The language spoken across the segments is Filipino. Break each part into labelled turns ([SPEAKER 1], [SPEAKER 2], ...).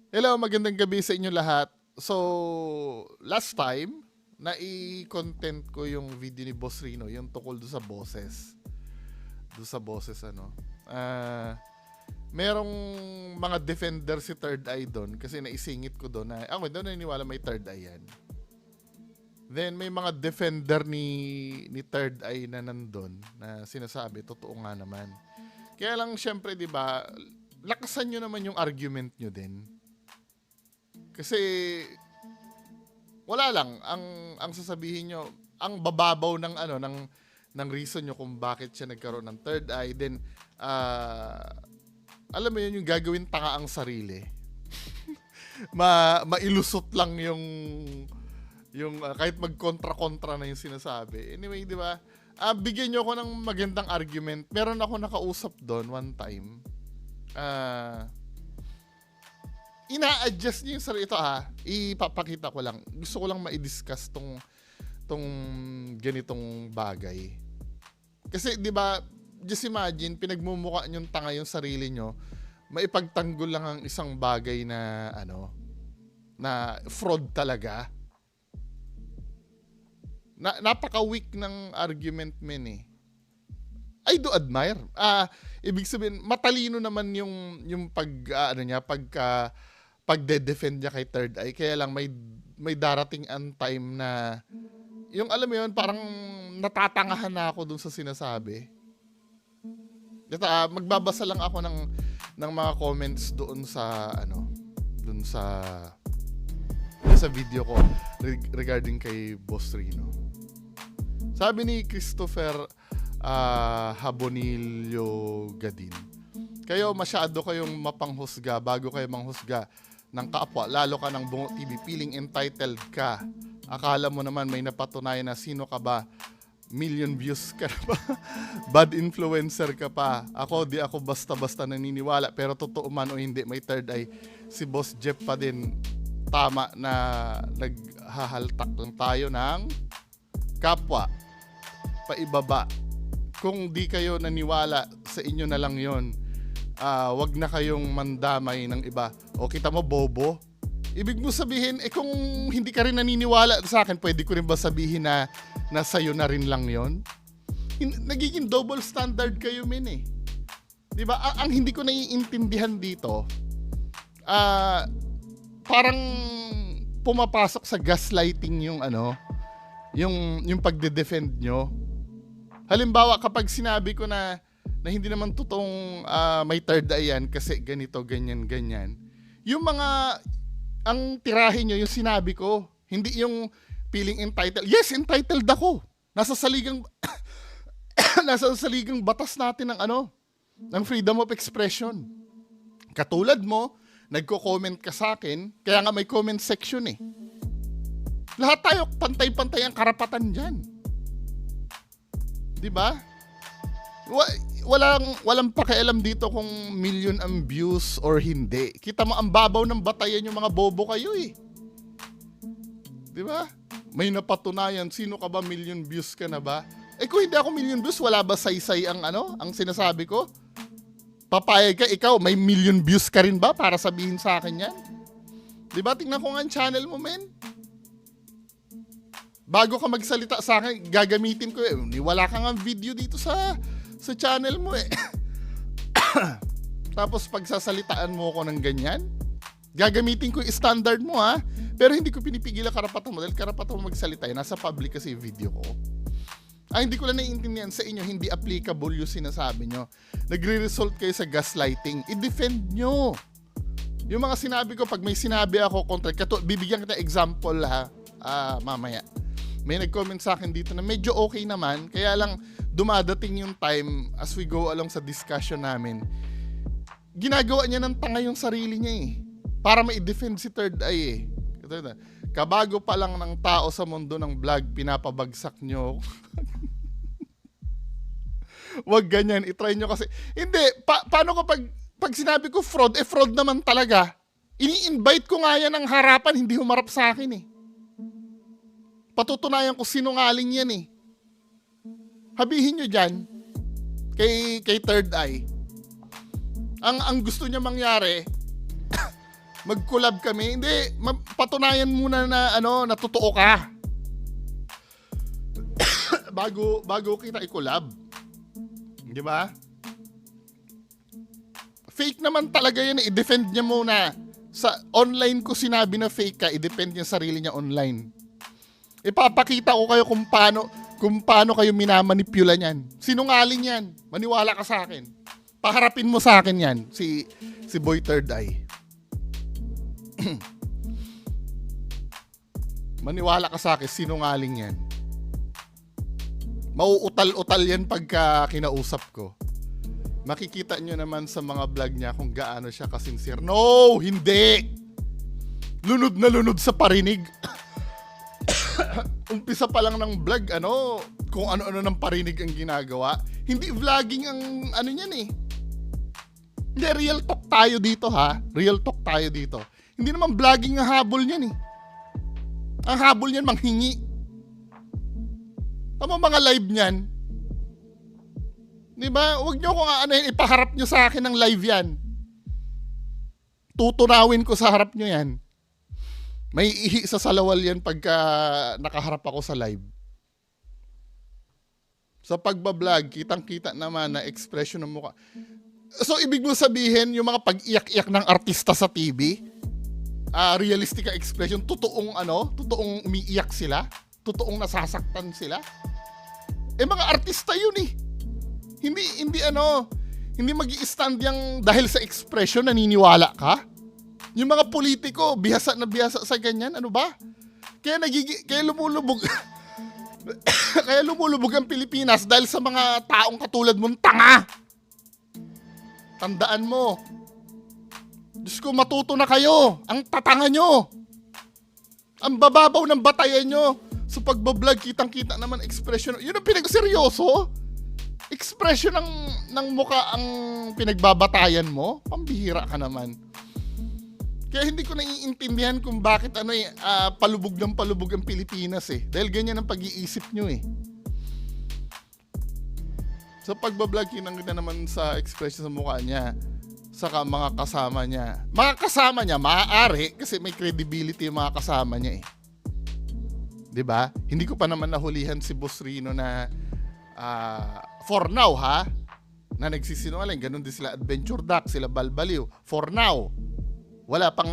[SPEAKER 1] Hello, magandang gabi sa inyo lahat. So, last time, nai-content ko yung video ni Boss Rino, yung tungkol doon sa boses. Doon sa boses, ano. Merong mga defender si Third Eye doon kasi naisingit ko doon na, ako doon naniniwala may Third Eye yan. Then, may mga defender ni Third Eye na nandun na sinasabi, totoo nga naman. Kaya lang, syempre, di ba, lakasan nyo naman yung argument nyo din. Kasi wala lang ang sasabihin nyo, ang bababaw ng ng reason nyo kung bakit siya nagkaroon ng third eye, then alam mo yun, yung gagawin tanga ang sarili. Mailusot lang yung kahit magkontra-kontra na yung sinasabi. Anyway, di ba? Bigyan nyo ako ng magandang argument. Meron ako nakausap doon one time. Ina-adjust niyo yung sarili. Ito ipapakita ko lang. Gusto ko lang ma-discuss tong ganitong bagay. Kasi 'di ba, just imagine pinagmumukha niyong tanga yung sarili niyo, maipagtanggol lang ang isang bagay na na fraud talaga. Napaka-weak ng argument men eh. I do admire. Ibig sabihin matalino naman yung pagde-defend niya kay Third Eye. Kaya lang may darating ang time na yung alam mo yun, parang natatangahan na ako dun sa sinasabi. Ito, magbabasa lang ako ng mga comments doon sa doon sa video ko regarding kay Boss Rino. Sabi ni Christopher Habonillo Gadin, kayo masyado kayong mapanghusga bago kayo manghusga ng kapwa, lalo ka ng Bungo TV, feeling entitled ka. Akala mo naman may napatunayan na sino ka ba? Million views ka na ba? Bad influencer ka pa. Di ako basta-basta naniniwala, pero totoo man o hindi, may third eye. Si Boss Jeff pa din. Tama na naghahaltak lang tayo ng kapwa. Paibaba. Kung di kayo naniwala, sa inyo na lang yon. Wag na kayong mandamay ng iba. O kita mo, bobo? Ibig mo sabihin, kung hindi ka rin naniniwala sa akin, pwede ko rin ba sabihin na sa'yo na rin lang yon? Nagiging double standard kayo, men eh. Diba? Ang hindi ko naiintindihan dito, parang pumapasok sa gaslighting yung pagde-defend nyo. Halimbawa, kapag sinabi ko na hindi naman totoong may third eye yan kasi ganito, ganyan, ganyan. Yung ang tirahin nyo, yung sinabi ko, hindi yung feeling entitled. Yes, entitled ako. Nasa saligang nasa saligang batas natin ng freedom of expression. Katulad mo, nagko-comment ka sa akin, kaya nga may comment section eh. Lahat tayo pantay-pantay ang karapatan dyan. Diba? Walang pakialam dito kung million ang views or hindi. Kita mo ang babaw ng batayan yung mga bobo kayo eh. 'Di ba? May napatunayan, sino ka ba, million views ka na ba? Kung hindi ako million views, wala ba saysay ang sinasabi ko? Papayag ka, ikaw may million views ka rin ba para sabihin sa akin 'yan? 'Di ba? Tingnan ko nga ang channel mo, men. Bago ka magsalita sa akin, gagamitin ko wala kang video dito sa channel mo eh. Tapos pagsasalitaan mo ko ng ganyan, gagamitin ko yung standard mo ha. Pero hindi ko pinipigil ang karapatan mo dahil karapatan mo magsalita. Nasa public kasi yung video ko. Hindi ko lang naiintindihan sa inyo, hindi applicable yung sinasabi nyo. Nagre-result kayo sa gaslighting. I-defend nyo. Yung mga sinabi ko, pag may sinabi ako kontra, bibigyan kita example ha, mamaya. May nag-comment sa akin dito na medyo okay naman, kaya lang dumadating yung time as we go along sa discussion namin, ginagawa niya ng tanga yung sarili niya eh. Para ma-defend si Third Eye eh. Kabago pa lang ng tao sa mundo ng vlog, pinapabagsak nyo. Wag ganyan, itry nyo kasi. Hindi, paano kapag sinabi ko fraud, fraud naman talaga. Ini-invite ko nga yan ng harapan, hindi humarap sa akin eh. Patutunayan ko sinungaling yan eh. Habihin nyo dyan, kay Third Eye, ang gusto niya mangyari, Mag-collab kami. Hindi, patunayan muna na na totoo ka. bago kita i-collab. Di ba? Fake naman talaga yan. I-defend niya muna. Sa online ko sinabi na fake ka, i-defend niya sarili niya online. Ipapakita ko kayo kung paano kayo minamanipula niyan. Sinungaling yan. Maniwala ka sa akin. Paharapin mo sa akin yan, si Boy Third Eye. Maniwala ka sa akin, sinungaling yan. Mauutal-utal yan pagka kinausap ko. Makikita nyo naman sa mga vlog niya kung gaano siya kasincere. No, hindi! Lunod na lunod sa parinig. Umpisa pa lang ng vlog, kung ano-ano ng parinig ang ginagawa. Hindi vlogging ang niyan eh. Hindi, real talk tayo dito ha. Real talk tayo dito. Hindi naman vlogging ang habol niyan eh. Ang habol niyan, manghingi. Tama mga live niyan. Di ba? Huwag niyo kung ipaharap niyo sa akin ng live yan. Tutunawin ko sa harap niyo yan. May ihi sa salawal yan pagka nakaharap ako sa live. Sa pagbablog, kitang-kita naman na expression ng mukha. So, ibig mo sabihin, yung mga pag-iyak-iyak ng artista sa TV, realistic expression, totoong umiiyak sila, totoong nasasaktan sila. Mga artista yun eh. Hindi magi-stand yang dahil sa expression naniniwala ka. Yung mga politiko, bihasa na bihasa sa ganyan, ano ba? Kaya lumulubog. Kaya lumulubog ang Pilipinas dahil sa mga taong katulad mong tanga. Tandaan mo. Diyos ko, matuto na kayo. Ang tatanga nyo. Ang bababaw ng batayan nyo. So pagbablog, kitang-kita naman expression. Yun ang pinagseryoso. Expression ng mukha ang pinagbabatayan mo. Pambihira ka naman. Kaya hindi ko naiintindihan kung bakit palubog ng palubog ang Pilipinas eh. Dahil ganyan ang pag-iisip nyo eh. Sa pagbablog, kinangita naman sa expression sa mukha niya, saka mga kasama niya. Mga kasama niya, maaari, kasi may credibility yung mga kasama niya eh. 'Di ba? Hindi ko pa naman nahulihan si Boss Rino na, for now ha, na nagsisinungaling. Ganun din sila Adventure Duck, sila Balbaliw. For now. Wala pang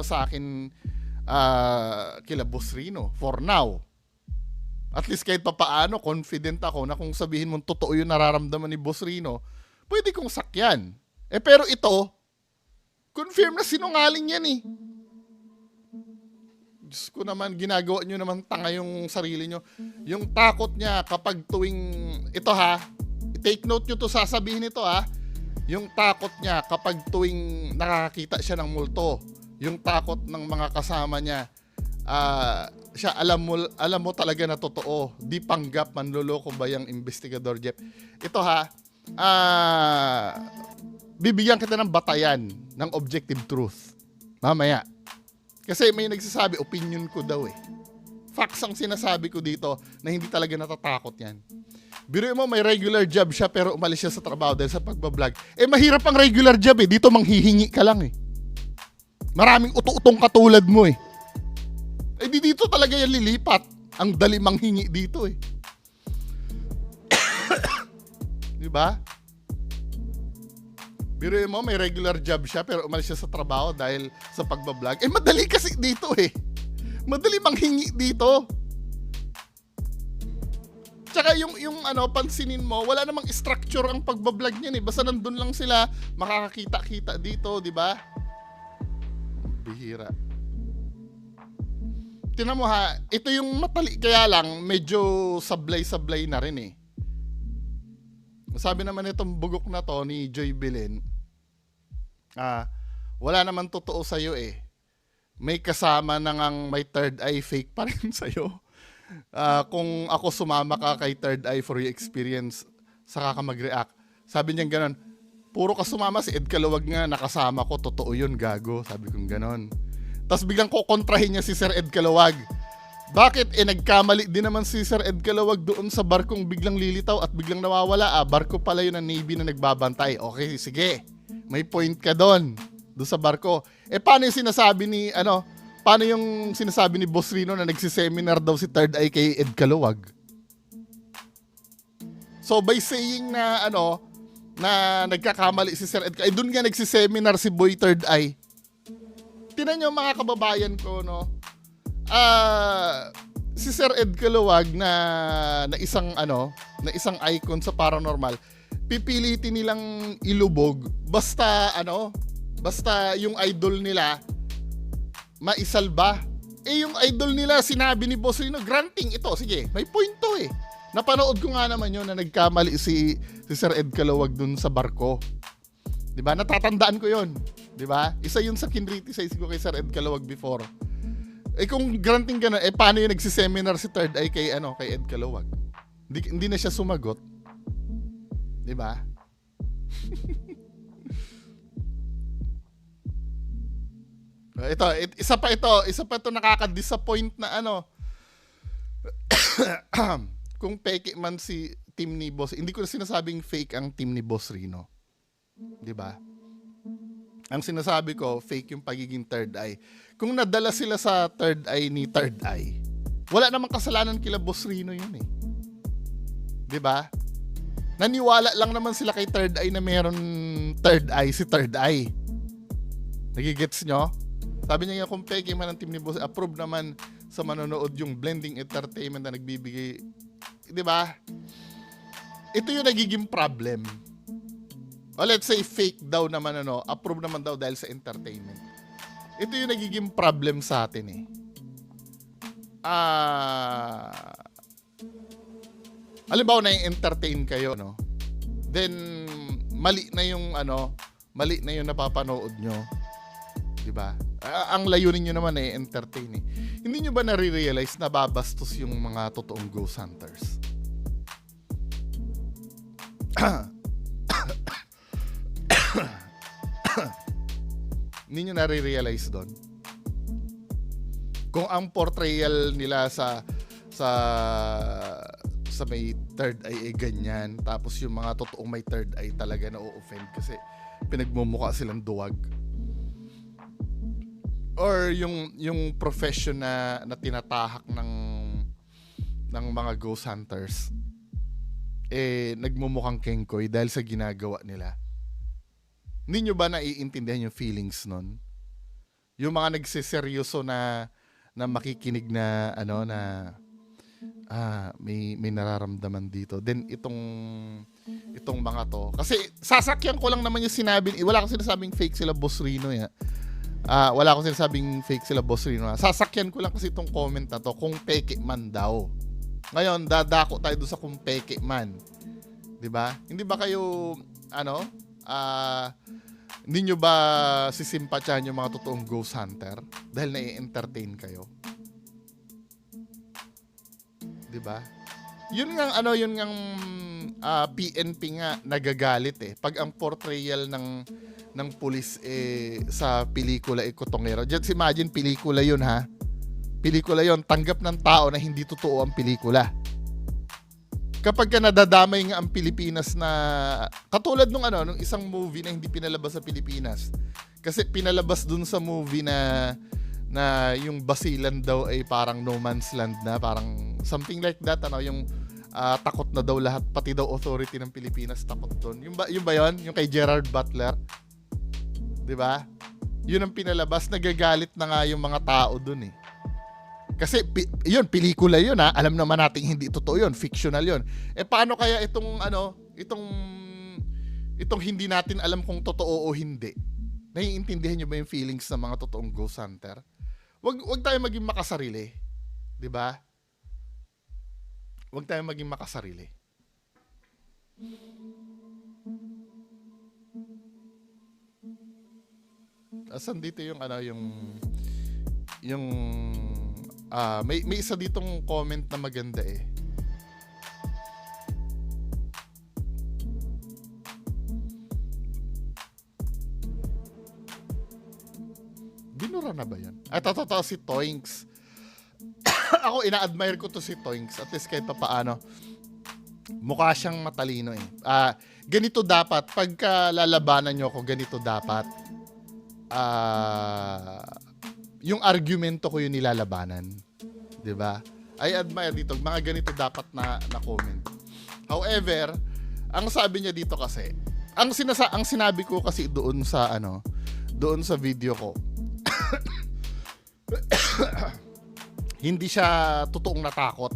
[SPEAKER 1] sa akin kila Boss Rino. For now. At least kahit papaano, confident ako na kung sabihin mong totoo yung nararamdaman ni Boss Rino, pwede kong sakyan. Pero ito, confirm na sinungaling yan eh. Diyos ko naman, ginagawa nyo naman tanga yung sarili nyo. Yung takot niya kapag tuwing, ito ha, take note nyo to, sasabihin ito ha, yung takot niya kapag tuwing nakakita siya ng multo, yung takot ng mga kasama niya, siya alam mo talaga na totoo, di panggap, manloloko ba yung investigador Jeff. Ito ha, bibigyan kita ng batayan ng objective truth mamaya, kasi may nagsasabi opinion ko daw eh. Facts ang sinasabi ko dito na hindi talaga natatakot yan. Biruin mo, may regular job siya pero umalis siya sa trabaho dahil sa pagbablog. Mahirap ang regular job eh, dito manghihingi ka lang eh. Maraming uto-utong katulad mo eh. Di dito talaga yan lilipat. Ang dali manghingi dito eh. Di ba? Biruin mo, may regular job siya pero umalis siya sa trabaho dahil sa pagbablog. Madali kasi dito eh. Madali manghingi dito. Tsaka yung pansinin mo, wala namang structure ang pagbablog niyan eh. Basta nandun lang sila, makakakita-kita dito, di ba? Bihira. Tingnan mo ha, ito yung matali, kaya lang medyo sablay-sablay na rin eh. Sabi naman itong bugok na to ni Joy Belen, wala naman totoo sa'yo eh. May kasama na ngang may third eye, fake pa rin sa'yo. Kung ako sumama ka kay third eye for your experience, saka ka mag-react. Sabi niya ganon, puro ka sumama, si Ed Kalawag nga nakasama ko, totoo yun, gago. Sabi kong ganon. Tapos biglang kukontrahin niya si Sir Ed Kalawag. Bakit? Nagkamali din naman si Sir Ed Kalawag doon sa barkong biglang lilitaw at biglang nawawala. Barko pala yun ng Navy na nagbabantay. Okay, sige. May point ka doon. doon sa barko. Paano yung sinasabi ni, paano yung sinasabi ni Boss Rino na nagsiseminar daw si Third Eye kay Ed Caluwag? So by saying na, na nagkakamali si Sir Ed, doon nga nagsiseminar si Boy Third Eye. Tinan nyo mga kababayan ko, si Sir Ed Caluwag na isang icon sa paranormal, pipilitin nilang ilubog basta yung idol nila maisalba. Yung idol nila, sinabi ni Boss Rino, granting ito, sige, may point to eh. Napanood ko nga naman yun na nagkamali si Sir Ed Caluwag dun sa barko. 'Di ba? Natatandaan ko yun. 'Di ba? Isa yun sa kinriticize ko kay Sir Ed Caluwag before. Kung granting gano'n, paano yung nagsiseminar si Third Eye kay Ed Caluwag? Hindi na siya sumagot. 'Di ba? Isa pa ito nakaka-disappoint na kung peke man si team ni Boss, hindi ko na sinasabing fake ang team ni Boss Rino. 'Di ba? Ang sinasabi ko, fake yung pagiging Third Eye. Kung nadala sila sa Third Eye ni Third Eye, wala namang kasalanan kila Boss Rino yun eh. 'Di ba? Naniwala lang naman sila kay Third Eye na meron Third Eye si Third Eye. Nagigets nyo? Sabi niya nga, kung peke man ang team ni Boss, approve naman sa manonood yung blending entertainment na nagbibigay. 'Di ba? Ito yung nagiging problem. O let's say fake daw naman approve naman daw dahil sa entertainment. Ito yung nagiging problem sa atin eh. Halimbawa na yung entertain kayo, then mali na yung napapanood nyo. 'Di ba? Ang layunin nyo naman entertain eh. Hindi nyo ba nare-realize na babastos yung mga totoong ghost hunters? Hindi nyo nare-realize doon? Kung ang portrayal nila sa may third eye ganyan, tapos yung mga totoong may third eye talaga na o-offend kasi pinagmumukha silang duwag. Or yung profession na tinatahak ng mga ghost hunters nagmumukhang kengkoy dahil sa ginagawa nila. Hindi nyo ba naiintindihan yung feelings nun? Yung mga nagsiseryoso na makikinig na may nararamdaman dito. Then itong mga to. Kasi sasakyan ko lang naman yung sinabi. Wala akong sinasabing fake sila Boss Rino ya. Wala akong sinasabing fake sila Boss Rino. Sasakyan ko lang kasi itong comment na to kung peke man daw. Ngayon, dadako tayo doon sa kung peke man. 'Di ba? Hindi ba kayo hindi nyo ba sisimpatyahan yung mga totoong ghost hunter dahil nai-entertain kayo? 'Di ba? Yun ngang PNP nga nagagalit eh pag ang portrayal ng pulis sa pelikula kutongero. Just imagine, pelikula yun ha. Pelikula yun, tanggap ng tao na hindi totoo ang pelikula. Kapag ka nadadamay nga ang Pilipinas na katulad nung isang movie na hindi pinalabas sa Pilipinas. Kasi pinalabas dun sa movie na yung Basilan daw ay parang no man's land na, parang something like that, yung takot na daw lahat, pati daw authority ng Pilipinas takot doon. Yung ba yun? Yung kay Gerard Butler? 'Di ba? Yun ang pinalabas, nagagalit na nga yung mga tao doon eh. Kasi yun, pelikula yun ha. Alam naman natin hindi totoo yun, fictional yun. Paano kaya itong hindi natin alam kung totoo o hindi? Naiintindihan niyo ba yung feelings ng mga totoong ghost hunter? Wag tayo maging makasarili, 'di ba? Wag tayo maging makasarili. Asan dito yung may isa ditong comment na maganda eh. Binura na ba yan? Ito si Toinks. Ako ina-admire ko to si Toinks. At least kahit pa paano. Mukha siyang matalino eh. Ganito dapat. Pagka lalabanan nyo ako, ganito dapat. yung argumento ko yung nilalabanan. 'Di ba? I admire dito, mga ganito dapat na comment. However, ang sabi niya dito kasi, ang sinabi ko kasi doon sa video ko, hindi siya totoong natakot.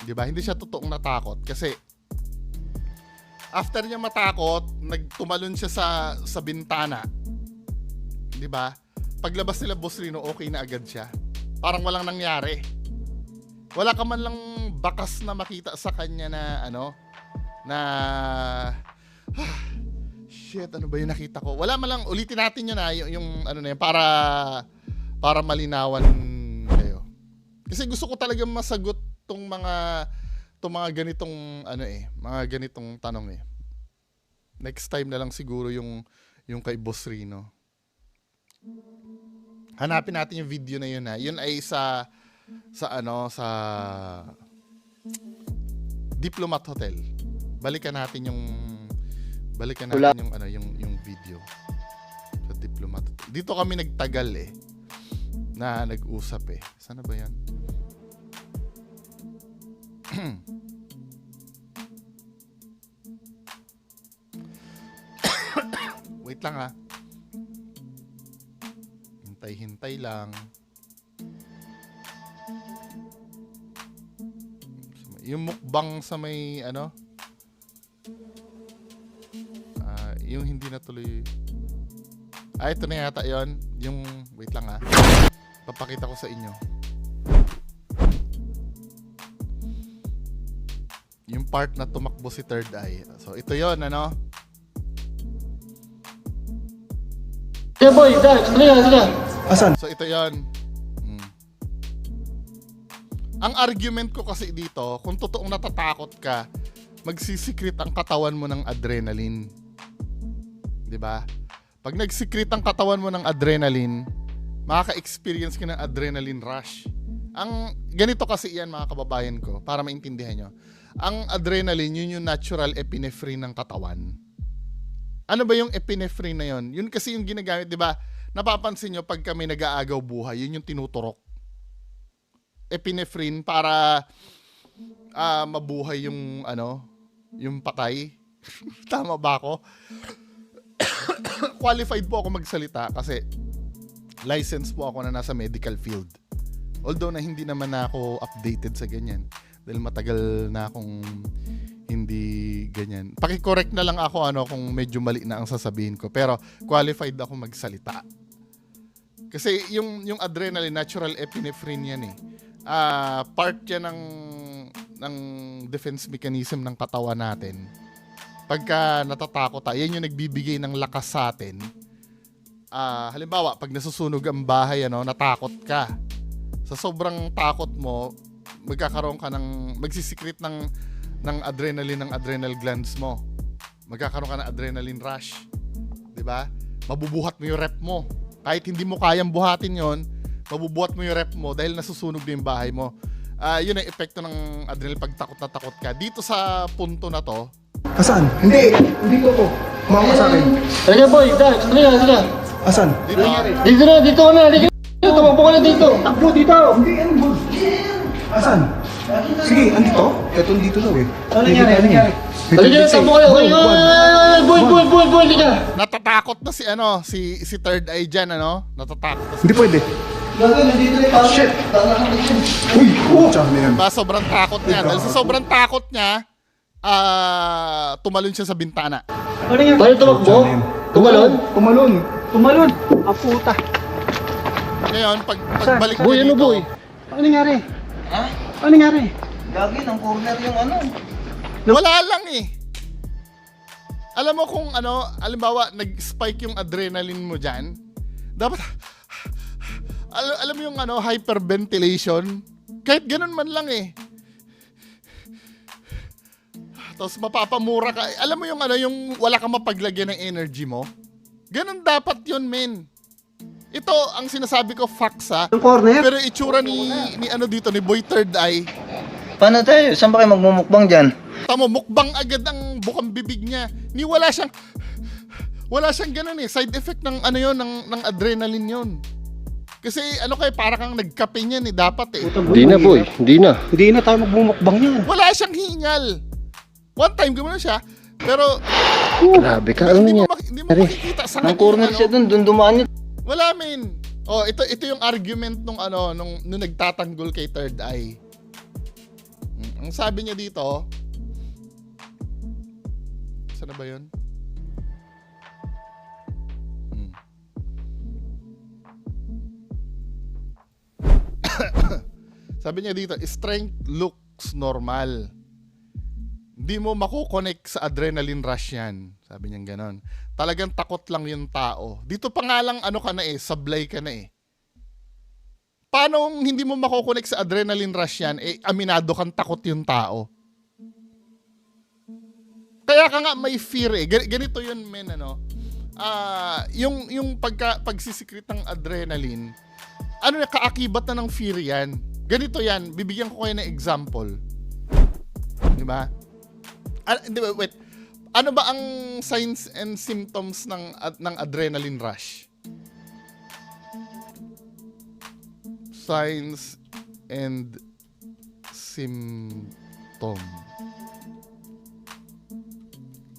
[SPEAKER 1] 'Di ba? Hindi siya totoong natakot kasi after niya matakot, nagtumalon siya sa bintana. 'Di ba? Paglabas nila Boss Rino, okay na agad siya. Parang walang nangyari. Wala ka man lang bakas na makita sa kanya shit, ano ba yung nakita ko? Wala man lang, ulitin natin yun yung ano na yun, para malinawan kayo. Kasi gusto ko talaga masagot tong mga ganitong mga ganitong tanong eh. Next time na lang siguro yung kay Boss Rino. Hanapin natin yung video na yun ha. Yun ay sa Diplomat Hotel. Balikan natin yung video sa Diplomat Hotel. Dito kami nagtagal na nag-usap Sana ba yan? Wait lang ha. Hintay lang. Yung mukbang sa may yung hindi natuloy. Ito na yata yon. Yung, wait lang ha. Papakita ko sa inyo. Yung part na tumakbo si Third Eye. So, ito yon
[SPEAKER 2] Yeah boy, sige.
[SPEAKER 3] Asan?
[SPEAKER 1] So, ito yon. Ang argument ko kasi dito, kung totoong natatakot ka, magsisikret ang katawan mo ng adrenaline. 'Di ba? Pag nagsikret ang katawan mo ng adrenaline, makaka-experience ka ng adrenaline rush. Ang ganito kasi yan mga kababayan ko, para maintindihan nyo. Ang adrenaline, yun yung natural epinephrine ng katawan. Ano ba yung epinephrine na yun? Yun kasi yung ginagamit, 'di ba? Napapansin nyo pag kami nag-aagaw buhay, yun yung tinuturok. Epinephrine para mabuhay yung yung patay. Tama ba ako? Qualified po ako magsalita kasi license po ako na nasa medical field. Although na hindi naman na ako updated sa ganyan dahil matagal na akong hindi ganyan. Paki-correct na lang ako kung medyo mali na ang sasabihin ko, pero qualified ako magsalita. Kasi yung adrenaline, natural epinephrine yan part yan ng defense mechanism ng katawan natin. Pagka natatakot tayo, yan yung nagbibigay ng lakas sa atin. Halimbawa, pag nasusunog ang bahay, natakot ka. Sa sobrang takot mo, magkakaroon ka magsisikret ng adrenaline ng adrenal glands mo. Magkakaroon ka ng adrenaline rush. 'Di ba? Mabubuhat mo yung rep mo. Kahit hindi mo kayang buhatin yon, mabubuhat mo yung rep mo dahil nasusunog na yung bahay mo. Yun ang epekto ng adrenaline pag takot na takot ka. Dito sa punto na to.
[SPEAKER 3] Asan? Hindi ko. Mama sa akin.
[SPEAKER 2] Sige boy, sige.
[SPEAKER 3] Asan?
[SPEAKER 1] Dito.
[SPEAKER 2] Dito ka na. Tumakbo ka na dito.
[SPEAKER 3] Takbo dito. Hindi, Asan? Sige, andito? Ito dito daw
[SPEAKER 2] Ano nangyari? Halika na, takbo kayo. Boy, halika.
[SPEAKER 1] Natatakot na si Third Eye dyan, Natatakot na
[SPEAKER 3] Hindi pwede.
[SPEAKER 2] Nandito na yung
[SPEAKER 3] Shit! Uy!
[SPEAKER 1] sobrang takot niya. Dahil sa sobrang takot niya, tumalon siya sa bintana.
[SPEAKER 2] Paano tumakbo? Tumalon?
[SPEAKER 3] Tumalon! Ang puta!
[SPEAKER 1] Ngayon, pagbalik niya
[SPEAKER 2] Boy,
[SPEAKER 1] dito,
[SPEAKER 2] boy?
[SPEAKER 3] Ano nangyari?
[SPEAKER 4] Ha?
[SPEAKER 3] Ano nangyari?
[SPEAKER 4] Gagi, ng corner yung
[SPEAKER 1] wala lang Alam mo kung halimbawa, nag-spike yung adrenaline mo dyan, dapat, alam mo yung hyperventilation, kahit ganun man lang Tapos mapapamura ka. Alam mo yung wala kang mapaglagyan ng energy mo? Ganun dapat yun, men. Ito, ang sinasabi ko, facts
[SPEAKER 3] Ang corner?
[SPEAKER 1] Pero itsura ni dito, ni Boy Third Eye.
[SPEAKER 4] Paano tayo? Saan ba kayo magmumukbang dyan?
[SPEAKER 1] Tamo, mukbang agad ang bukang bibig niya. Ni wala siyang Wala siyang ganun eh. Side effect ng ano yun, ng adrenaline yun. Kasi ano kay para kang nagkape niyan eh, dapat eh.
[SPEAKER 2] Hindi na, boy. Hindi na.
[SPEAKER 3] Hindi na tayo magbumukbang yan.
[SPEAKER 1] Wala siyang hingal. One time gumano siya, pero
[SPEAKER 2] Grabe ka. Ano
[SPEAKER 1] hindi
[SPEAKER 2] niya?
[SPEAKER 1] mo makikita sa
[SPEAKER 4] Nang corner siya dun dumaan yun.
[SPEAKER 1] Wala men. Oh, ito yung argument nung nung nagtatanggol kay Third Eye. Ang sabi niya dito, saan na ba 'yun? Sabi niya dito, strength looks normal. Hindi mo makukonect sa adrenaline rush yan. Sabi niya ganon. Talagang takot lang yung tao. Dito pa nga lang ano ka na eh, sablay ka na eh. Paano hindi mo makukonect sa adrenaline rush yan, eh aminado kang takot yung tao. Kaya ka nga may fear eh. Ganito yun men ano. Yung pagsisikrit ng adrenaline, ano na kaakibat na ng fear yan. Ganito yan, bibigyan ko kayo ng example. Di ba? Wait. Ano ba ang signs and symptoms ng adrenaline rush? Signs and symptom.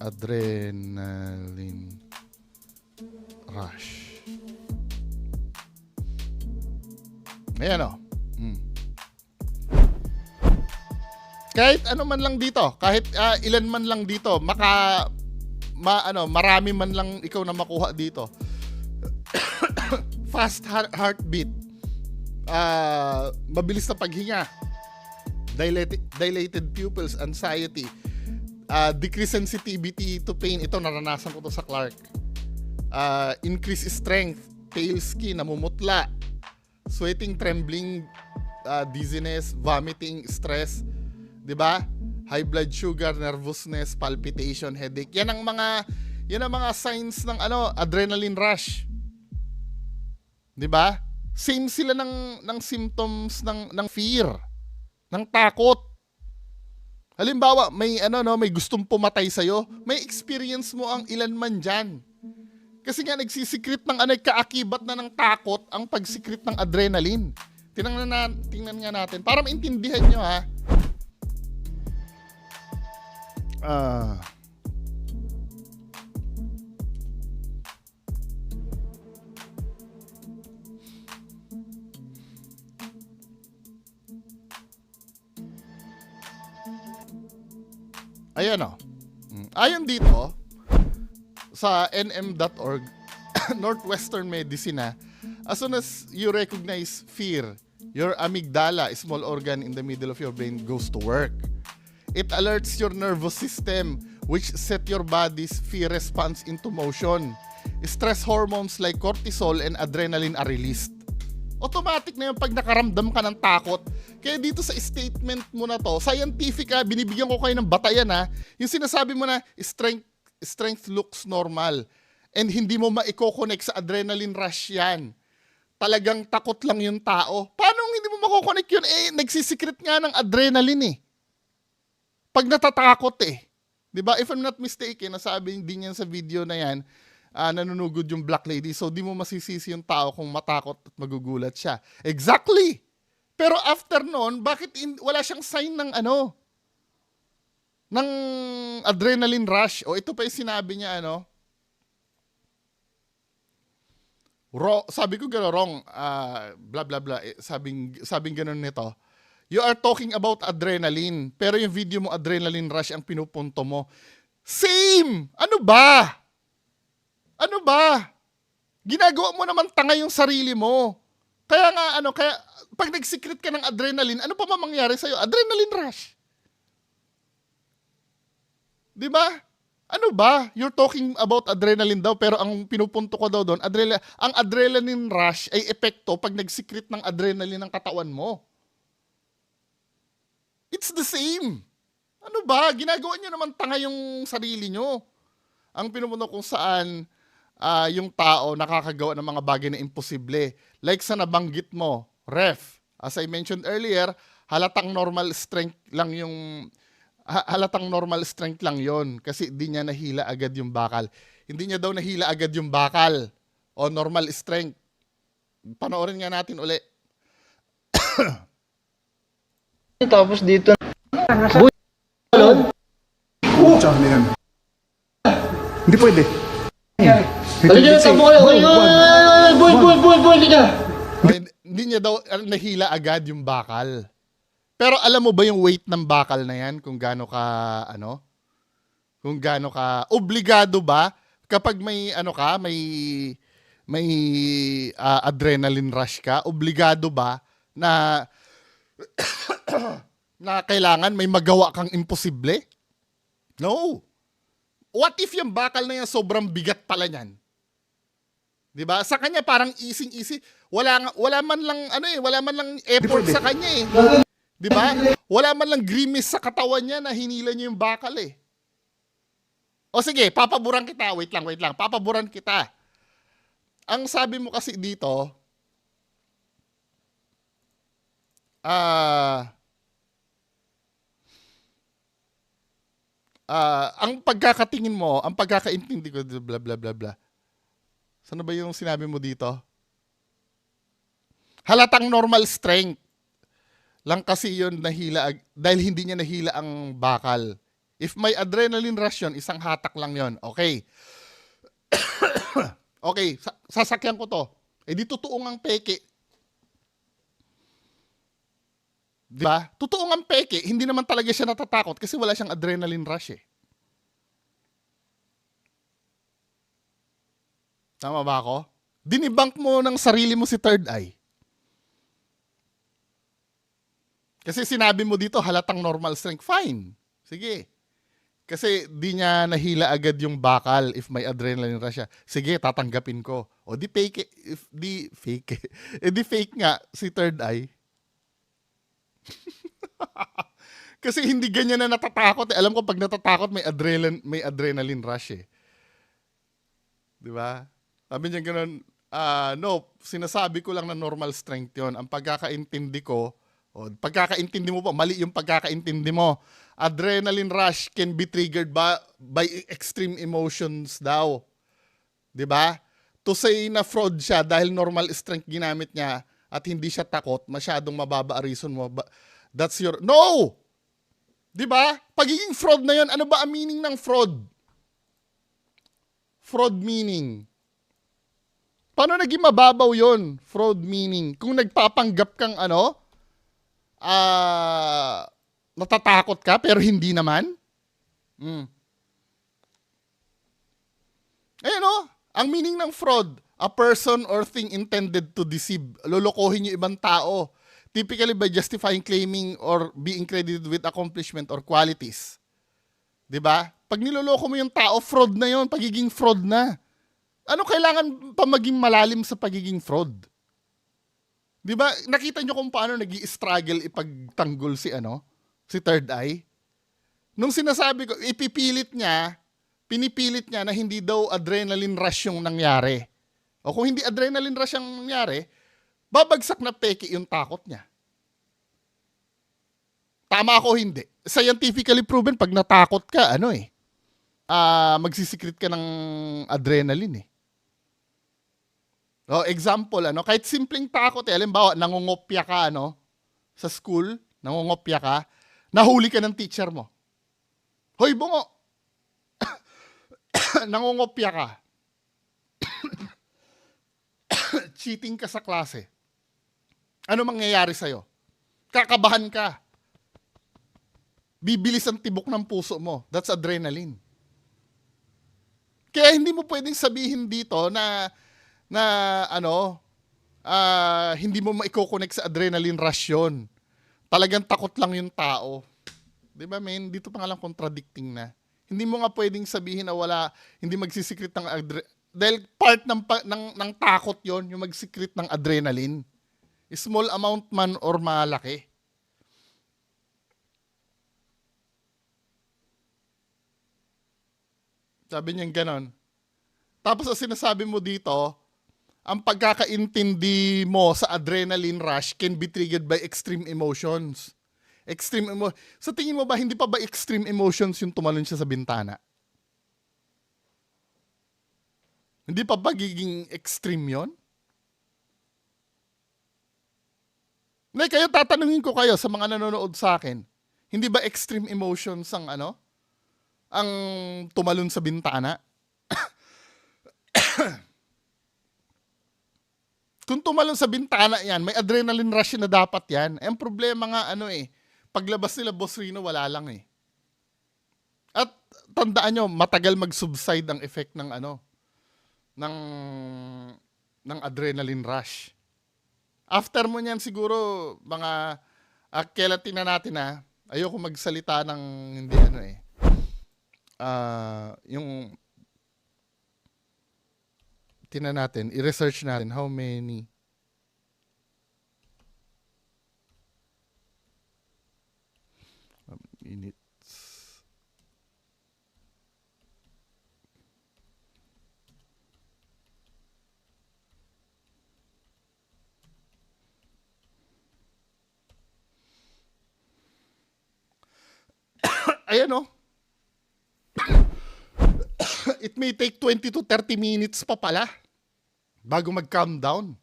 [SPEAKER 1] Adrenaline rush. Ayan o. Kahit ano man lang dito, kahit ilan man lang dito, marami man lang ikaw na makuha dito. Fast heartbeat, mabilis na paghinga, dilated pupils, anxiety, decreased sensitivity to pain. Ito naranasan ko to sa Clark. Increased strength, pale skin, namumutla, sweating, trembling, dizziness, vomiting, stress. 'Di ba? High blood sugar, nervousness, palpitation, headache. Yan ang mga signs ng adrenaline rush. 'Di ba? Same sila ng symptoms ng fear, ng takot. Halimbawa, may gustong pumatay sa iyo, may experience mo ang ilan man diyan. Kasi nga nagsisikrit ng kaakibat na ng takot ang pagsikrit ng adrenaline. Tingnan nga natin para maintindihan niyo ha. Ayan o. Ayon dito sa nm.org, Northwestern Medicine, as soon as you recognize fear, your amygdala, a small organ in the middle of your brain, goes to work. It alerts your nervous system, which set your body's fear response into motion. Stress hormones like cortisol and adrenaline are released. Automatic na yung pag nakaramdam ka ng takot. Kaya dito sa statement mo na to, scientific binibigyan ko kayo ng batayan yung sinasabi mo na strength looks normal and hindi mo maiko-connect sa adrenaline rush yan. Talagang takot lang yung tao. Paano hindi mo mako-connect yun? Nagsisikret nga ng adrenaline eh. Pag natatakot eh. 'Di ba? If I'm not mistaken, nasabi din yan sa video na yan, nanunugod yung black lady. So di mo masisisi yung tao kung matakot at magugulat siya. Exactly. Pero after noon, bakit wala siyang sign ng ng adrenaline rush? O ito pa yung sinabi niya sabi ko gano'n wrong, blah blah blah. Sabing gano'n nito. You are talking about adrenaline, pero yung video mo adrenaline rush ang pinupunto mo. Same! Ano ba? Ginagawa mo naman tanga yung sarili mo. Kaya nga kaya pag nagsikret ka ng adrenaline, ano pa mangyari sa'yo? Adrenaline rush. 'Di ba? Ano ba? You're talking about adrenaline daw, pero ang pinupunto ko daw doon, ang adrenaline rush ay epekto pag nagsikret ng adrenaline ng katawan mo. It's the same. Ano ba? Ginagawa nyo naman tanga yung sarili nyo. Ang pinupunto kung saan yung tao nakakagawa ng mga bagay na imposible. Like sa nabanggit mo, ref. As I mentioned earlier, halatang normal strength lang yon kasi di niya nahila agad yung bakal. hindi niya daw nahila agad yung bakal o normal strength. Panoorin nga natin uli.
[SPEAKER 4] Tapos dito,
[SPEAKER 3] Oo, tsaka na yan. Hindi pwede.
[SPEAKER 2] Halika na, takbo kayo. Boy, halika.
[SPEAKER 1] Hindi niya daw nahila agad yung bakal. Pero alam mo ba yung weight ng bakal na yan? Kung gaano ka, kung gaano ka, obligado ba kapag may, may adrenaline rush ka, obligado ba na, na kailangan may magawa kang imposible? No. What if yung bakal na yan sobrang bigat pala niyan? 'Di ba? Sa kanya parang easy. Wala man lang effort sa kanya eh. 'Di ba? Wala man lang grimace sa katawan niya na hinila niya yung bakal eh. O sige, papaburan kita. Wait lang. Papaburan kita. Ang sabi mo kasi dito, ang pagkakatingin mo, ang pagkakaintindi ko, bla bla bla bla. Saan ba yung sinabi mo dito? Halatang normal strength lang kasi yun nahila dahil hindi niya nahila ang bakal. If may adrenaline rush yun, isang hatak lang yun. Okay. Okay, sasakyan ko to. Eh di totoo ngang peke. Diba? Totoo ngang peke, hindi naman talaga siya natatakot kasi wala siyang adrenaline rush eh. Tama ba ako? Dinibank mo ng sarili mo si Third Eye. Kasi sinabi mo dito, halatang normal strength. Fine. Sige. Kasi di niya nahila agad yung bakal if may adrenaline rush siya. Sige, tatanggapin ko. O di fake, di fake nga si Third Eye. Kasi hindi ganyan na natatakot eh. Alam ko pag natatakot may adrenaline rush eh. 'Di ba? Sabi niya ganoon, no, sinasabi ko lang na normal strength 'yon. Ang pagkakaintindi ko, pagkakaintindi mo pa, mali yung pagkakaintindi mo. Adrenaline rush can be triggered by extreme emotions daw. 'Di ba? To say na fraud siya dahil normal strength ginamit niya at hindi siya takot, masyadong mababa ang reason mo. That's your... No! 'Di ba? Pagiging fraud na 'yon, ano ba ang meaning ng fraud? Fraud meaning. Paano naging mababaw 'yon? Fraud meaning. Kung nagpapanggap kang natatakot ka pero hindi naman. Ang meaning ng fraud, a person or thing intended to deceive. Lolokohin yung ibang tao. Typically by justifying, claiming, or being credited with accomplishment or qualities. 'Di ba? Pag niloloko mo yung tao, fraud na 'yon, pagiging fraud na. Ano kailangan pa maging malalim sa pagiging fraud? 'Di ba? Nakita niyo kung paano nag-i-struggle ipagtanggol si Third Eye? Nung sinasabi ko, pinipilit niya na hindi daw adrenaline rush yung nangyari. O kung hindi adrenaline rush ang nangyari, babagsak na peke yung takot niya. Tama ako hindi. Scientifically proven, pag natakot ka, magsisikret ka ng adrenaline eh. O, example, kahit simpleng takot halimbawa, nangungopya ka, sa school, nangungopya ka, nahuli ka ng teacher mo. Hoy, bungo! Nangungopya ka. Cheating ka sa klase. Ano mangyayari sa'yo? Kakabahan ka. Bibilis ang tibok ng puso mo. That's adrenaline. Kaya hindi mo pwedeng sabihin dito na hindi mo maiko-connect sa adrenaline rush yun. Talagang takot lang yung tao. Di ba, men? Dito pa nga lang contradicting na. Hindi mo nga pwedeng sabihin na hindi magsisikret ng dahil part ng takot yon yung magsikret ng adrenaline. Small amount man or malaki. Sabi niya ganon. Tapos ang sinasabi mo dito, ang pagkakaintindi mo sa adrenaline rush can be triggered by extreme emotions. Sa tingin mo ba, hindi pa ba extreme emotions yung tumalon siya sa bintana? Hindi pa pagiging extreme yon? Hindi, kayo tatanungin ko kayo sa mga nanonood sa akin. Hindi ba extreme emotions ang ano? Ang tumalon sa bintana? Kung tumalon sa bintana yan, may adrenaline rush na dapat yan. Ang problema nga ano paglabas nila Boss Rino, wala lang eh. At tandaan nyo, matagal mag-subside ang effect ng ano, ng adrenaline rush. After mo niyan siguro, mga, kailan tingnan natin ayoko magsalita ng hindi ano yung, tingnan natin, i-research natin how many minutes. Ayan it may take 20 to 30 minutes pa pala bago mag-calm down.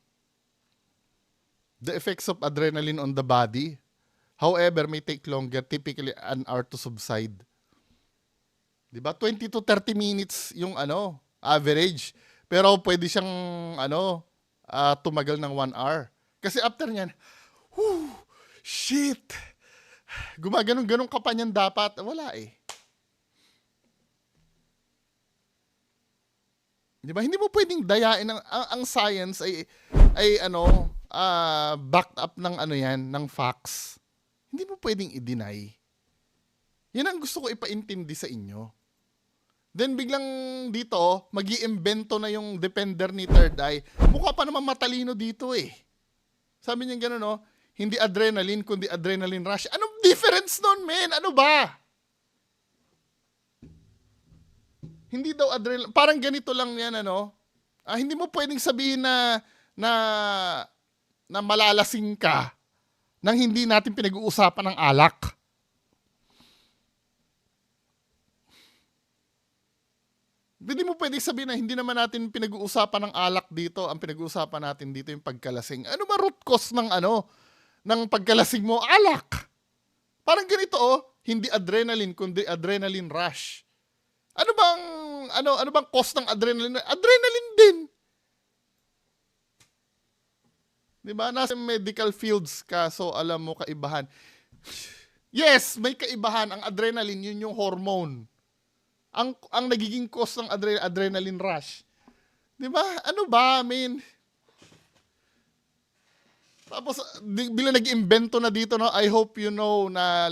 [SPEAKER 1] The effects of adrenaline on the body, however, may take longer, typically an hour to subside. Diba? 20 to 30 minutes yung average. Pero pwede siyang tumagal ng 1 hour. Kasi after nyan, shit! Gumaganon-ganon ka pa niyan dapat. Wala eh. Di ba? Hindi mo pwedeng dayain ang science ay backed up ng ng facts. Hindi mo pwedeng i-deny. Yan ang gusto ko ipaintindi sa inyo. Then biglang dito, mag-iimbento na yung defender ni Third Eye. Mukha pa naman matalino dito eh. Sabi niya gano'n, hindi adrenaline, kundi adrenaline rush. Anong difference nun, men? Ano ba? Hindi daw adrenaline. Parang ganito lang yan, hindi mo pwedeng sabihin na malalasing ka nang hindi natin pinag-uusapan ng alak. Hindi mo pwedeng sabihin na hindi naman natin pinag-uusapan ng alak dito. Ang pinag-uusapan natin dito yung pagkalasing. Ano ba root cause ng pagkalasing mo? Alak. Parang ganito, hindi adrenaline, kundi adrenaline rush. Ano bang cause ng adrenaline? Adrenaline din. 'Di ba? Nasa medical fields ka, so alam mo kaibahan. Yes, may kaibahan. Ang adrenaline, yun yung hormone. Ang nagiging cause ng adrenaline rush. 'Di ba? Ano ba, man? Tapos, bila nag-imbento na dito, I hope you know na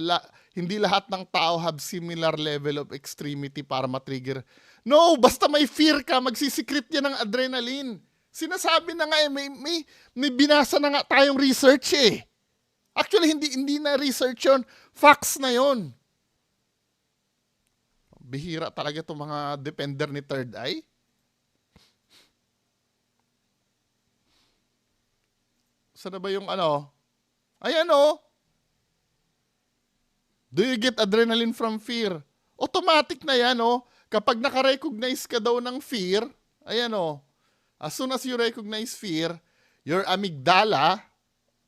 [SPEAKER 1] hindi lahat ng tao have similar level of extremity para matrigger. No, basta may fear ka, magsisikret yan ng adrenaline. Sinasabi na nga may binasa na nga tayong research eh. Actually, hindi na research yun. Facts na yun. Bihira talaga itong mga defender ni Third Eye. Saan na ba yung Ayan Do you get adrenaline from fear? Automatic na yan Kapag nakarecognize ka daw ng fear, ayan as soon as you recognize fear, your amygdala,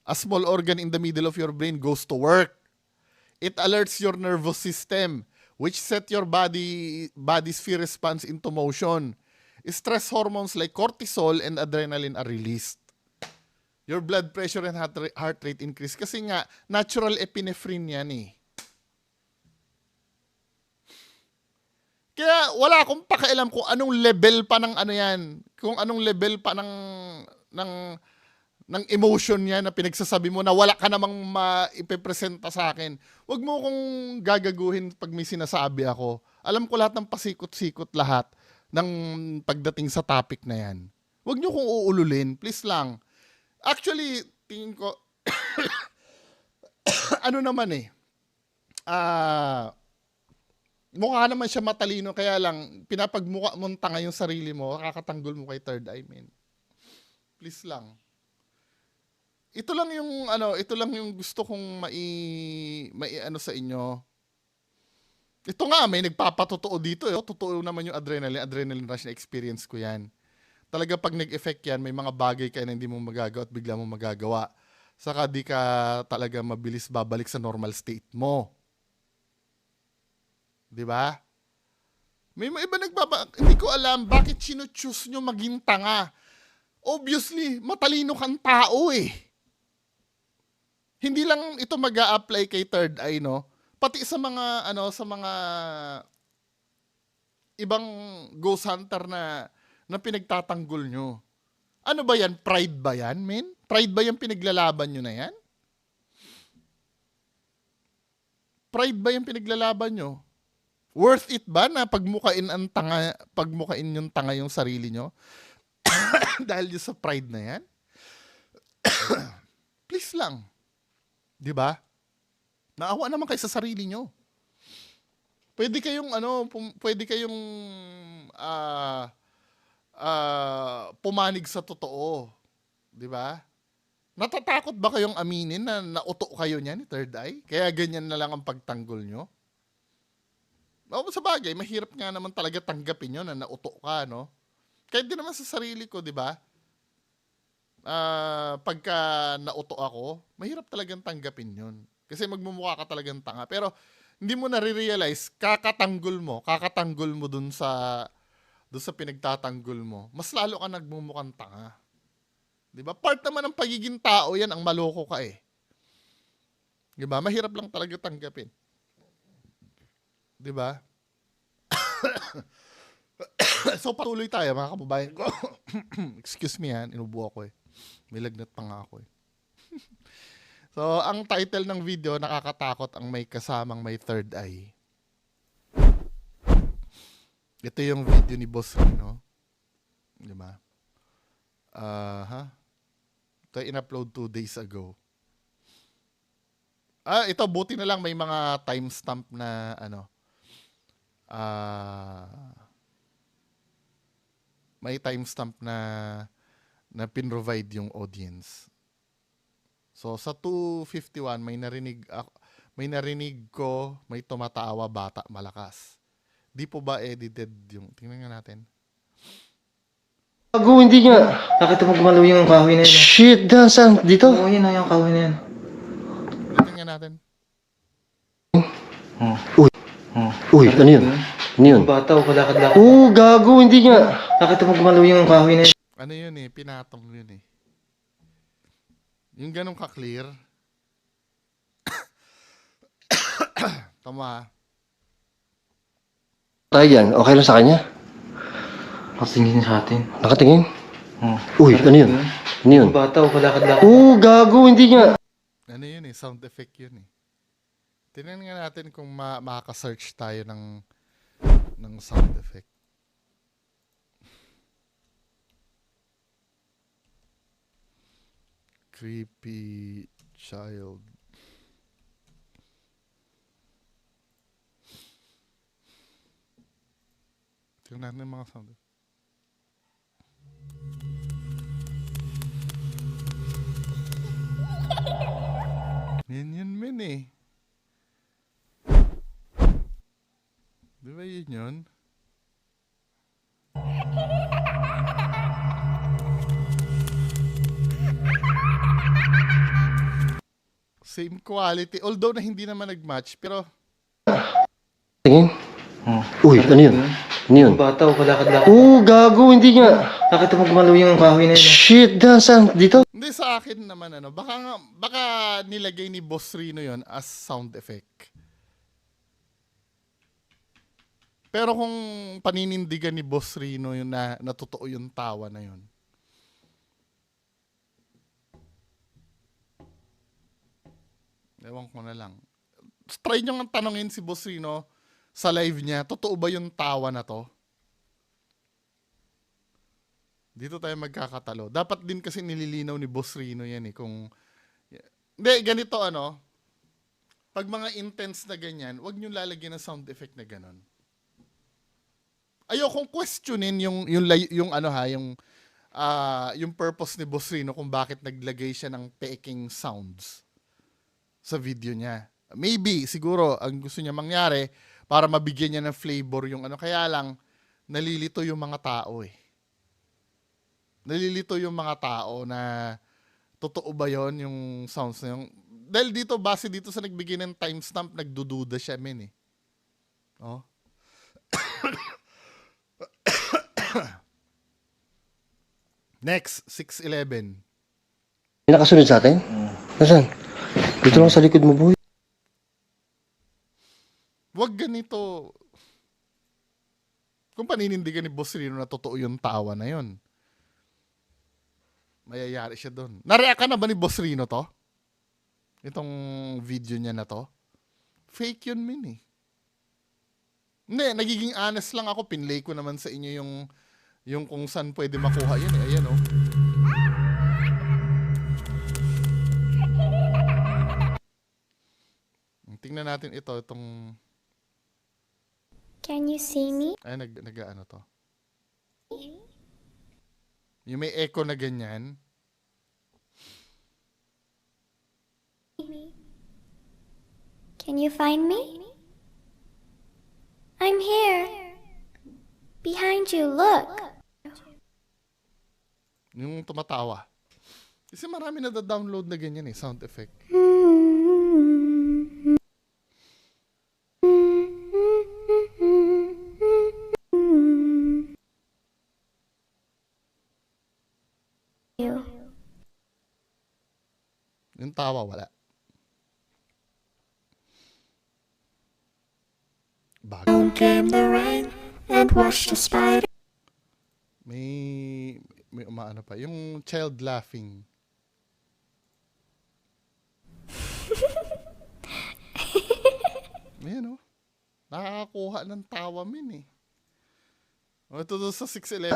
[SPEAKER 1] a small organ in the middle of your brain, goes to work. It alerts your nervous system, which set your body's fear response into motion. Stress hormones like cortisol and adrenaline are released. Your blood pressure and heart rate increase. Kasi nga, natural epinephrine yan eh. Kaya wala akong pakialam kung anong level pa ng yan. Kung anong level pa ng emotion yan na pinagsasabi mo na wala ka namang maipepresenta sa akin. Huwag mo kong gagaguhin pag may sinasabi ako. Alam ko lahat ng pasikot-sikot lahat ng pagdating sa topic na yan. Huwag nyo kong uululin. Please lang. Actually, tingin ko, mukha naman siya matalino, kaya lang, pinapagmukha mong tanga yung sarili mo, kakatanggol mo kay Third Eye, man. Please lang. Ito lang yung gusto kong sa inyo. Ito nga, may nagpapatotoo dito. Totoo naman yung adrenaline rush na experience ko yan. talaga pag nag-effect yan, may mga bagay ka na hindi mo magagawa at bigla mo magagawa. Saka di ka talaga mabilis babalik sa normal state mo. Di ba? May mga iba hindi ko alam bakit sino-choose nyo maging tanga. Obviously, matalino kang tao eh. Hindi lang ito mag-a-apply kay Third Eye, no? Pati sa mga, sa mga ibang ghost hunter na pinagtatanggol nyo. Ano ba yan? Pride ba yan, men? Pride ba yung pinaglalaban nyo na yan? Pride ba yung pinaglalaban nyo? Worth it ba na pagmukain yung tanga yung sarili nyo? Dahil yung sa pride na yan? Please lang. 'Di ba? Naawa naman kayo sa sarili nyo. Pwede kayong pumanig sa totoo. 'Di ba? Natatakot ba kayong aminin na nauto kayo niyan ni Third Eye? Kaya ganyan na lang ang pagtanggol nyo? Sa bagay, mahirap nga naman talaga tanggapin yun na nauto ka, no? Kahit din naman sa sarili ko, di ba? Pagka nauto ako, mahirap talagang tanggapin yun. Kasi magmumukha ka talagang tanga. Pero hindi mo nare-realize, kakatanggol mo dun sa pinagtatanggol mo. Mas lalo ka nagmumukhang tanga. Di ba? Part naman ng pagiging tao yan, ang maloko ka eh. Di ba? Mahirap lang talaga tanggapin. Di ba? So patuloy tayo mga kababayan ko. Excuse me ha, inubo ako eh. May lagnat pa nga ako eh. So ang title ng video, nakakatakot ang may kasamang may third eye. Ito yung video ni Boss Rino. Di ba? Ito in-upload 2 days ago. Ito buti na lang may mga timestamp na may timestamp na pin-provide yung audience. So sa 2:51 may narinig ko may tumatawa bata malakas. Di po ba edited yung tingnan nga natin.
[SPEAKER 4] Gago, hindi nga. Nakita mo gumalaw yung kahoy na yun. Shit, saan? Dito? Oo, yun yung kahoy na yun.
[SPEAKER 1] Tingnan nga natin.
[SPEAKER 2] Uy, ano yun? Ano yun?
[SPEAKER 4] Bata o kalakad-lakad.
[SPEAKER 2] Oo, gago, hindi nga.
[SPEAKER 4] Nakita mo gumalaw yung kahoy na yun.
[SPEAKER 1] Ano yun eh, pinatong yun eh. Yung ganun ka-clear. Tama.
[SPEAKER 2] Tayo yan, okay lang sa kanya?
[SPEAKER 4] Nakatingin sa atin.
[SPEAKER 2] Nakatingin? Uy, ano yun? Ano yun?
[SPEAKER 4] Bata o kalakad-lakad.
[SPEAKER 2] Oo, gago, hindi nga.
[SPEAKER 1] Ano yun eh, sound effect yun eh. Tingnan nga natin kung makaka-search tayo ng sound effect. Creepy child. Tingnan natin yung mga sound effect. Yun men eh. Di ba yun yun? Same quality. Although na hindi naman nag-match, pero
[SPEAKER 2] Tingin? Uy, ano yun? Ano yun?
[SPEAKER 4] Bata o kalakad-lakad.
[SPEAKER 2] Oo, gago, hindi nga.
[SPEAKER 4] Nakita mo gumalaw yung kahoy na yun.
[SPEAKER 2] Shit, saan? Dito?
[SPEAKER 1] hindi sa akin naman baka nilagay ni Boss Rino yon as sound effect. Pero kung paninindigan ni Boss Rino yun na totoo yung tawa na yun. Ewan ko na lang. Try nyo nga tanongin si Boss Rino sa live niya, totoo ba yung tawa na to? Dito tayo magkakatalo. Dapat din kasi nililinaw ni Boss Rino yan eh. Hindi, ganito pag mga intense na ganyan, wag nyo lalagyan ng sound effect na ganon. Ayokong questionin yung purpose ni Boss Rino kung bakit naglagay siya ng peking sounds sa video niya. Maybe, siguro, ang gusto niya mangyari para mabigyan niya ng flavor yung kaya lang, nalilito yung mga tao eh. nalilito yung mga tao na totoo ba yon yung sounds na yung... Dahil dito, base dito sa nagbigay ng timestamp, nagdududa siya, men eh. Oh. Next, 6:11.
[SPEAKER 4] May nakasunod sa atin? Nasaan? Dito lang sa likod mo, boy.
[SPEAKER 1] Wag ganito. Kung paninindigan ni Boss Rino na totoo yung tawa na yon, mayayari siya doon. Nareact ka na ba ni Boss Rino to? Itong video niya na to? Fake yun, min eh. Hindi, nagiging honest lang ako. Pinlay ko naman sa inyo yung kung saan pwede makuha yun eh. Ayan oh. Tingnan natin itong...
[SPEAKER 5] Can you see me?
[SPEAKER 1] Ay, ano to. Yung may echo na ganyan.
[SPEAKER 5] Can you find me? I'm here. Behind you, look.
[SPEAKER 1] Yung tumatawa. Kasi marami na download na ganyan eh, sound effect.
[SPEAKER 5] You.
[SPEAKER 1] Yung tawa, wala. Bago.
[SPEAKER 5] Came the rain and washed the spider.
[SPEAKER 1] May umaano pa. Yung child laughing. Ayan oh. Nakakakuha ng tawa min eh. O, ito doon sa 6:11.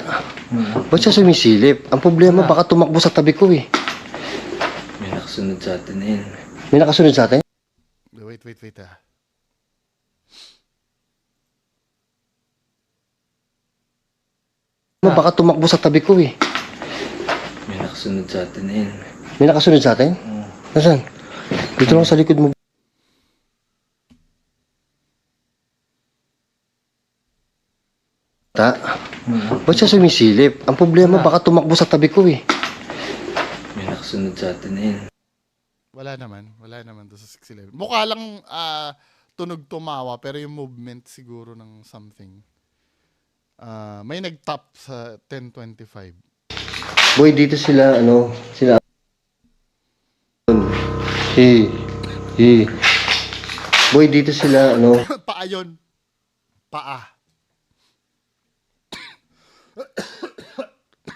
[SPEAKER 4] Ba't siya sumisilip? Ang problema, baka tumakbo sa tabi ko eh.
[SPEAKER 6] May nakasunod sa atin na yun.
[SPEAKER 4] May nakasunod sa atin?
[SPEAKER 1] Wait ah.
[SPEAKER 4] Baka tumakbo sa tabi ko eh.
[SPEAKER 6] May nakasunod sa atin na yun.
[SPEAKER 4] May nakasunod sa atin? Nasaan? Dito lang sa likod mo. Ba't siya sumisilip? Ang problema, baka tumakbo sa tabi ko eh.
[SPEAKER 6] May nakasunod sa atin na yun.
[SPEAKER 1] Wala naman doon sa 6:11. Mukha lang tunog tumawa pero yung movement siguro ng something. May nag-top sa 10:25.
[SPEAKER 4] Boy, dito sila, sila... Boy, dito sila,
[SPEAKER 1] Paa yun. Paa.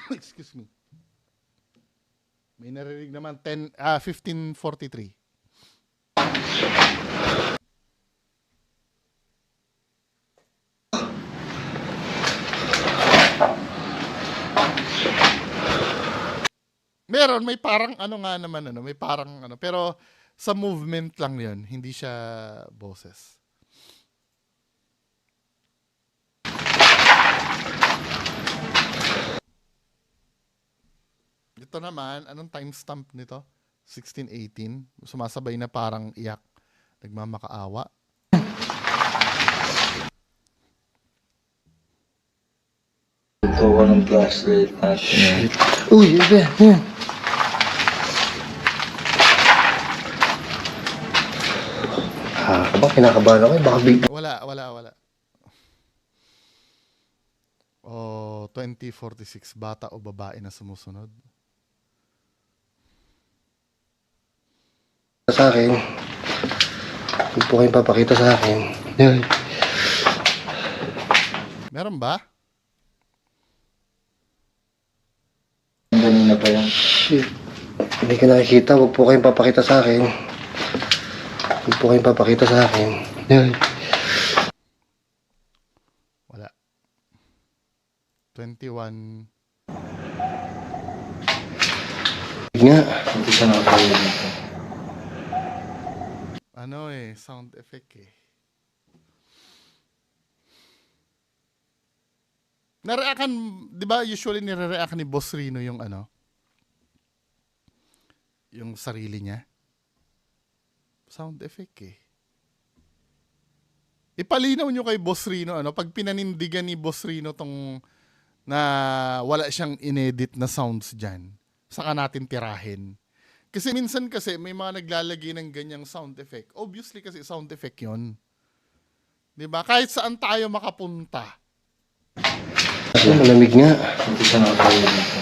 [SPEAKER 1] Excuse me. May narinig naman 15:43. Meron, may parang may parang pero sa movement lang 'yon, hindi siya boses. Ito naman, anong timestamp nito? 16:18. Sumasabay na parang iyak. Nagmamakaawa.
[SPEAKER 6] Gawa ng flashlight natin.
[SPEAKER 4] Uy, iba, yan. Kinakabahan ako eh. Baka bigla.
[SPEAKER 1] Wala. Oh, 2046. Bata o babae na sumusunod?
[SPEAKER 4] Sa akin. Huwag po kayong papakita sa akin. Yan.
[SPEAKER 1] Meron ba?
[SPEAKER 6] Ganun na pa yan.
[SPEAKER 4] Shit. Hindi ka nakikita. Huwag po kayong papakita sa akin. Huwag po kayong papakita sa akin. Yan.
[SPEAKER 1] Wala. 21.
[SPEAKER 4] Nga.
[SPEAKER 6] Hindi siya nakapagod nito.
[SPEAKER 1] Sound effect eh. Nareakan, di ba usually nire-react ni Boss Rino yung yung sarili niya? Sound effect eh. Ipalinaw nyo kay Boss Rino, pag pinanindigan ni Boss Rino tong na wala siyang inedit na sounds dyan. Saka natin tirahin. Kasi minsan kasi may mga naglalagay ng ganyang sound effect. Obviously kasi sound effect yon. Diba? Kahit saan tayo makapunta.
[SPEAKER 4] Kasi malamig nga.
[SPEAKER 6] Hindi siya nakatulog dito.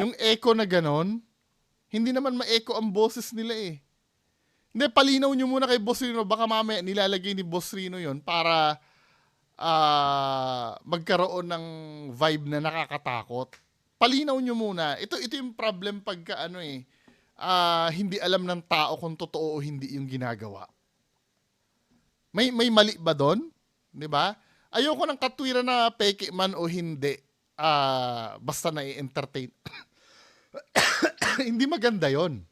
[SPEAKER 1] Yung echo na ganon, hindi naman ma-echo ang boses nila eh. Hindi, palinaw nyo muna kay Boss Rino. Baka mamaya nilalagay ni Boss Rino yun para magkaroon ng vibe na nakakatakot. Palinaw nyo muna. Ito yung problem pagka hindi alam ng tao kung totoo o hindi yung ginagawa. May mali ba doon? 'Di ba? Ayoko ng katwiran na peke man o hindi. Basta na-entertain. Hindi maganda 'yon.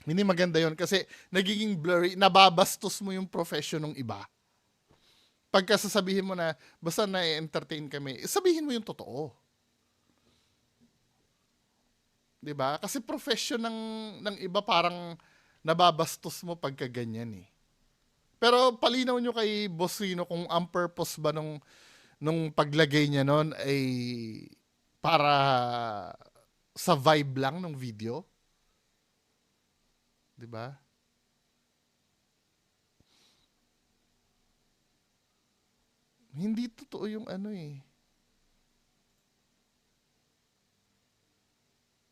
[SPEAKER 1] Hindi maganda 'yon kasi nagiging blurry, nababastos mo yung profession ng iba. Pagka sasabihin mo na basta na-entertain kami, sabihin mo yung totoo. 'Di ba? Kasi profession ng iba parang nababastos mo pagka ganyan eh. Pero palinaw nyo kay Boss Rino kung ang purpose ba nung paglagay niya nun ay para sa vibe lang ng video. 'Di ba? Hindi totoo yung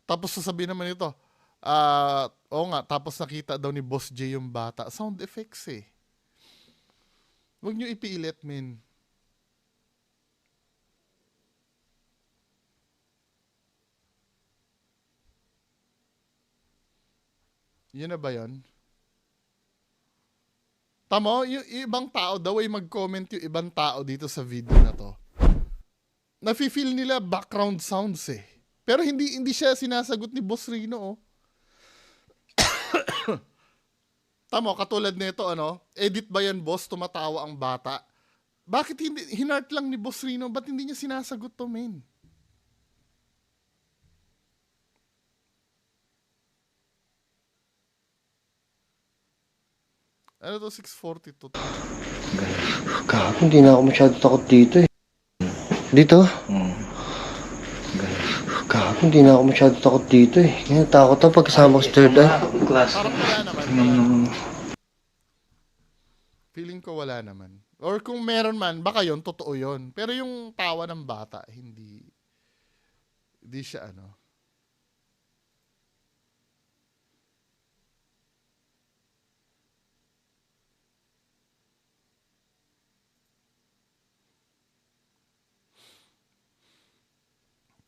[SPEAKER 1] Tapos sasabihin naman ito, oo nga, tapos nakita daw ni Boss J yung bata. Sound effects eh. Huwag nyo ipilit, men. Yun na ba yun? Tamo, yung ibang tao daw ay mag-comment yung ibang tao dito sa video na to. Nafe-feel nila background sounds eh. Pero hindi siya sinasagot ni Boss Rino, oh. Tamo, katulad nito, edit ba yan, boss? Tumatawa ang bata. Bakit hindi, hinart lang ni Boss Rino, ba't hindi niya sinasagot to, men? Ano to, 642?
[SPEAKER 4] Gago, hindi na ako masyado takot dito eh. Dito? Gago, hindi na ako masyado takot dito eh. Kaya takot ako pagkasama ko sa third eye.
[SPEAKER 6] Class.
[SPEAKER 1] Parang wala naman. Feeling ko wala naman. Or kung meron man, baka yon totoo yon. Pero yung tawa ng bata, hindi siya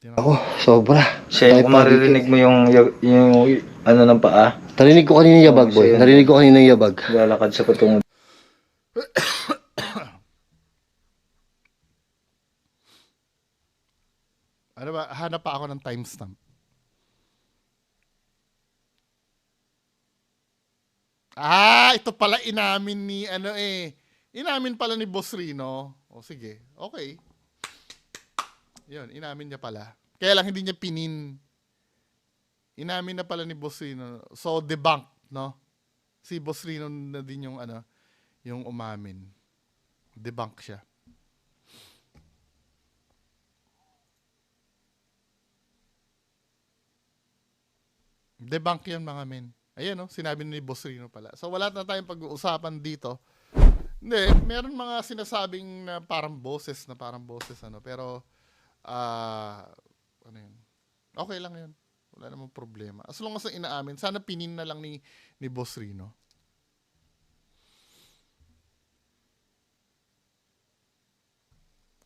[SPEAKER 4] Ako, sobra.
[SPEAKER 6] Siya yung maririnig mo yung ng paa.
[SPEAKER 4] Narinig ko kanina yung yabag, boy. Narinig ko kanina yung yabag.
[SPEAKER 6] Lalakad sa patungo.
[SPEAKER 1] Ano ba? Hanap pa ako ng timestamp. Ito pala inamin ni Inamin pala ni Boss Rino. O sige, okay. Yun, inamin niya pala. Kaya lang hindi niya pinin. Inamin na pala ni Boss Rino. So, debunk, no? Si Boss Rino na din yung yung umamin. Debunk siya. Debunk yan, mga men. Ayan, no? Sinabi ni Boss Rino pala. So, wala na tayong pag-uusapan dito. Hindi, meron mga sinasabing na parang boses, pero, yun? Okay lang yun. Wala namang problema. As long as inaamin, sana pinin na lang ni Boss Rino.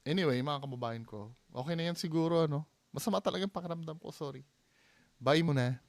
[SPEAKER 1] Anyway, mga kababayan ko, okay na yan siguro, Masama talagang pakiramdam ko, sorry. Bye muna.